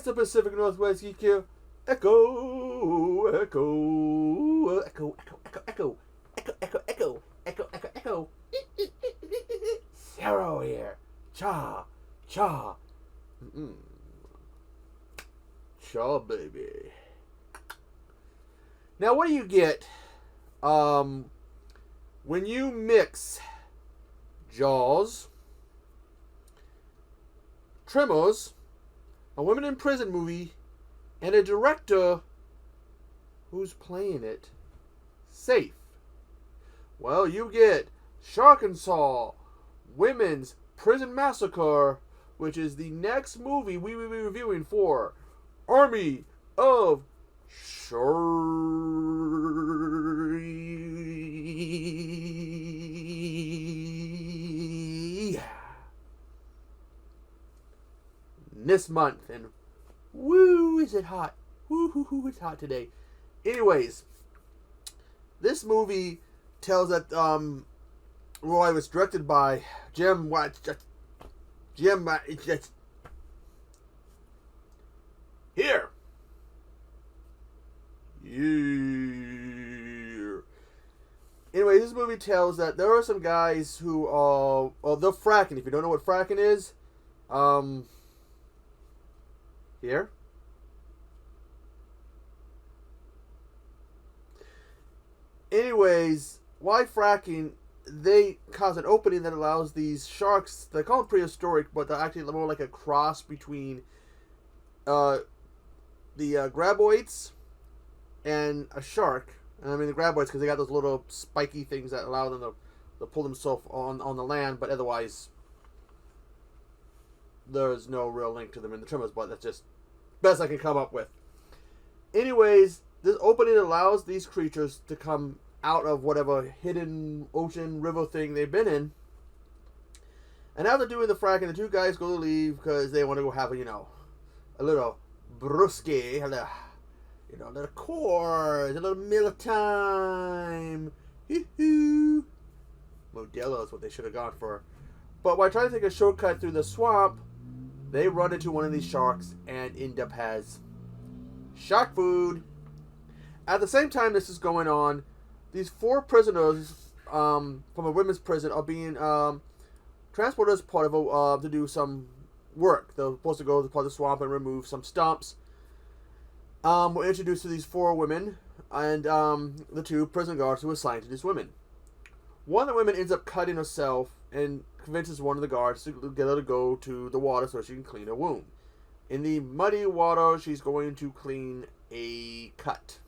the Pacific Northwest Geek here. Echo, echo, echo, echo, echo, echo, echo, echo, echo, echo, echo. Zero here. Cha, cha. Cha, baby. Now, what do you get when you mix Jaws, Tremors, a women in prison movie, and a director who's playing it safe? Well, you get Sharkansas, Women's Prison Massacre, which is the next movie we will be reviewing for Army of this month, and woo, is it hot? Woo, it's hot today. Anyways, this movie tells that Roy was directed by Jim. Here. Yeah. Anyway, this movie tells that there are some guys who are they're fracking. If you don't know what fracking is, here. Anyways, why fracking? They cause an opening that allows these sharks. They call them prehistoric, but they're actually more like a cross between the graboids and a shark. And I mean the graboids because they got those little spiky things that allow them to pull themselves on the land, but otherwise there's no real link to them in the Tremors, but that's just best I can come up with. Anyways, this opening allows these creatures to come out of whatever hidden ocean river thing they've been in. And after doing the fracking, the two guys go to leave because they want to go have a little brewski, a little course, a little meal time. Hoo-hoo. Modelo is what they should have gone for. But while trying to take a shortcut through the swamp, they run into one of these sharks and end up as shark food. At the same time this is going on, these 4 prisoners from a women's prison are being transported as part of to do some work. They're supposed to go to part of the swamp and remove some stumps. We're introduced to these 4 women and the 2 prison guards who are assigned to these women. One of the women ends up cutting herself and convinces one of the guards to get her to go to the water so she can clean her wound. In the muddy water, she's going to clean a cut.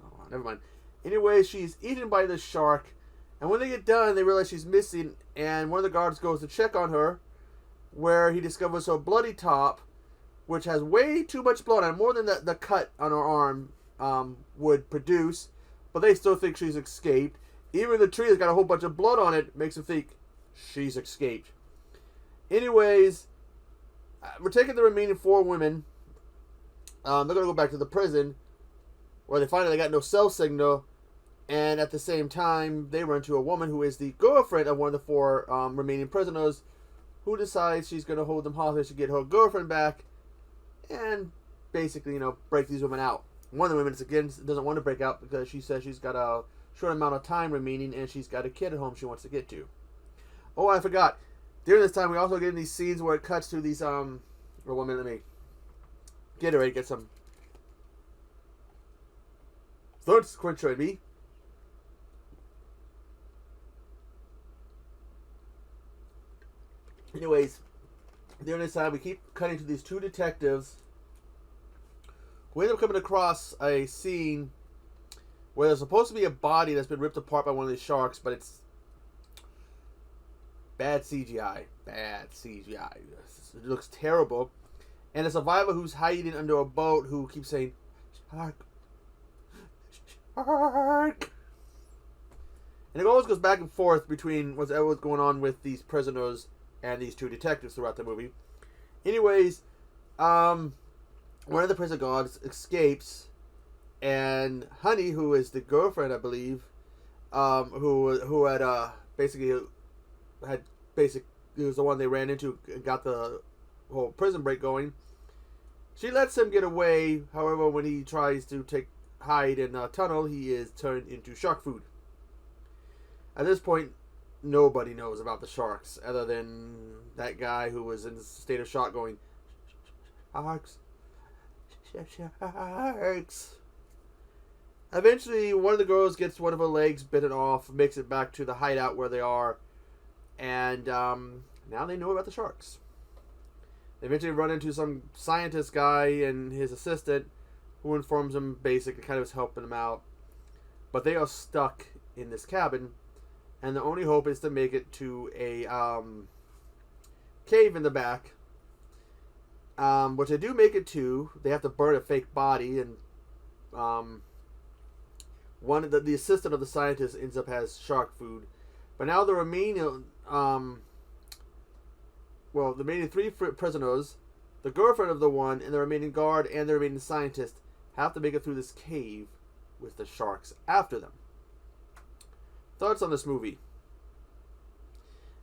Oh, never mind. Anyway, she's eaten by the shark, and when they get done, they realize she's missing, and one of the guards goes to check on her, where he discovers her bloody top, which has way too much blood on it, more than the cut on her arm would produce, but they still think she's escaped. Even the tree that's got a whole bunch of blood on it makes them think she's escaped. Anyways, we're taking the remaining 4 women. They're going to go back to the prison, where they find out they got no cell signal, and at the same time, they run into a woman who is the girlfriend of one of the 4 remaining prisoners, who decides she's going to hold them hostage to get her girlfriend back, and basically, break these women out. One of the women, again, doesn't want to break out because she says she's got a short amount of time remaining, and she's got a kid at home she wants to get to. Oh, I forgot. During this time, we also get in these scenes where it cuts to these, well, 1 minute, let me get ready to get some thirst quencher in me. Anyways, during this time, we keep cutting to these 2 detectives who end up coming across a scene where there's supposed to be a body that's been ripped apart by one of these sharks, but it's bad CGI. Bad CGI. It looks terrible. And a survivor who's hiding under a boat who keeps saying, "Shark. Shark." And it always goes back and forth between what's going on with these prisoners and these 2 detectives throughout the movie. Anyways, one of the prison guards escapes, and Honey, who is the girlfriend, I believe, who had basically had it was the one they ran into and got the whole prison break going. She lets him get away. However, when he tries to hide in a tunnel, he is turned into shark food. At this point, nobody knows about the sharks other than that guy who was in a state of shock going, sharks, sharks. Eventually, one of the girls gets one of her legs bitten off, makes it back to the hideout where they are, and now they know about the sharks. They eventually run into some scientist guy and his assistant, who informs them basically kind of is helping them out. But they are stuck in this cabin, and the only hope is to make it to a cave in the back, which they do make it to. They have to burn a fake body, and one of the assistant of the scientist ends up has shark food. But now the remaining three prisoners, the girlfriend of the one, and the remaining guard and the remaining scientist have to make it through this cave with the sharks after them. Thoughts on this movie?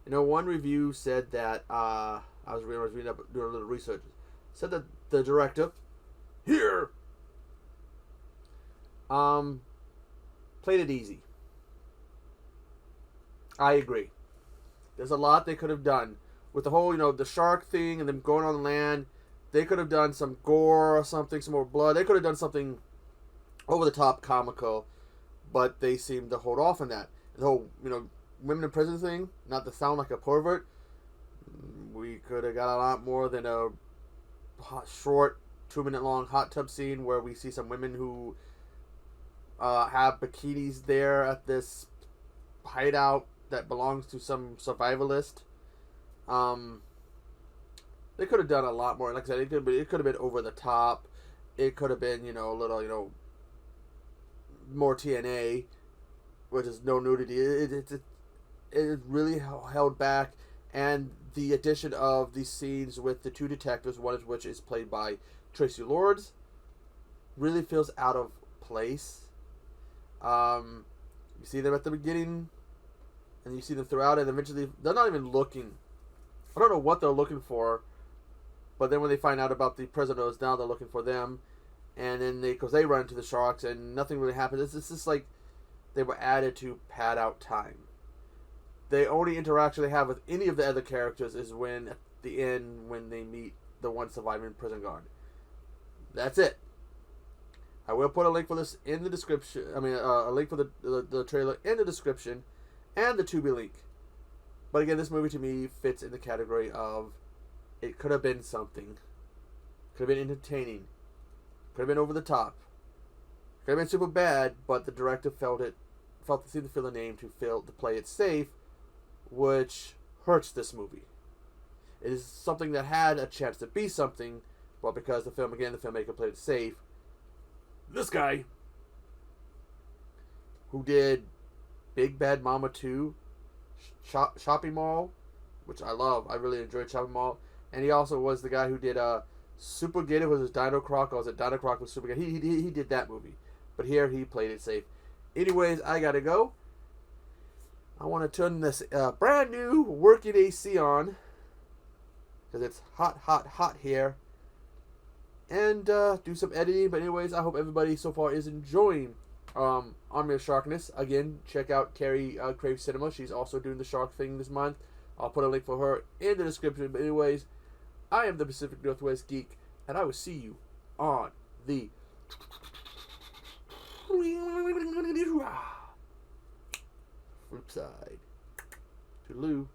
One review said that I was reading up, doing a little research. Said that the director here played it easy. I agree. There's a lot they could have done with the whole, the shark thing and them going on the land. They could have done some gore or something, some more blood. They could have done something over the top comical, but they seemed to hold off on that. The whole, women in prison thing, not to sound like a pervert, we could have got a lot more than a short 2-minute long hot tub scene where we see some women who have bikinis there at this hideout that belongs to some survivalist. They could have done a lot more. Like I said, it could have been over the top. It could have been, a little, more TNA, which is no nudity. It really held back, and the addition of these scenes with the two detectives, one of which is played by Tracy Lords, really feels out of place. You see them at the beginning, and you see them throughout, and eventually they're not even looking. I don't know what they're looking for, but then when they find out about the prisoners, now they're looking for them, and then because they run into the sharks, and nothing really happens. It's just like they were added to pad out time. The only interaction they have with any of the other characters is when, at the end, when they meet the one surviving prison guard. That's it. I will put a link for this in the description. A link for the trailer in the description, and the Tubi link. But again, this movie to me fits in the category of it could have been something. Could have been entertaining. Could have been over the top. Could have been super bad, but the director seemed to feel the name to play it safe, which hurts this movie. It is something that had a chance to be something, but because the filmmaker played it safe. This guy, who did Big Bad Mama 2, Shopping Mall, which I love. I really enjoyed Shopping Mall. And he also was the guy who did Super Gator was Dino Croc, or was it Dino Croc with Super Gator? He did that movie. But here he played it safe. Anyways, I gotta go. I want to turn this brand new working AC on, because it's hot, hot, hot here. And do some editing. But anyways, I hope everybody so far is enjoying Army of Sharkness. Again, check out Carey, Craves Cinema. She's also doing the shark thing this month. I'll put a link for her in the description. But anyways, I am the Pacific Northwest Geek, and I will see you on the flip side. Toodaloo.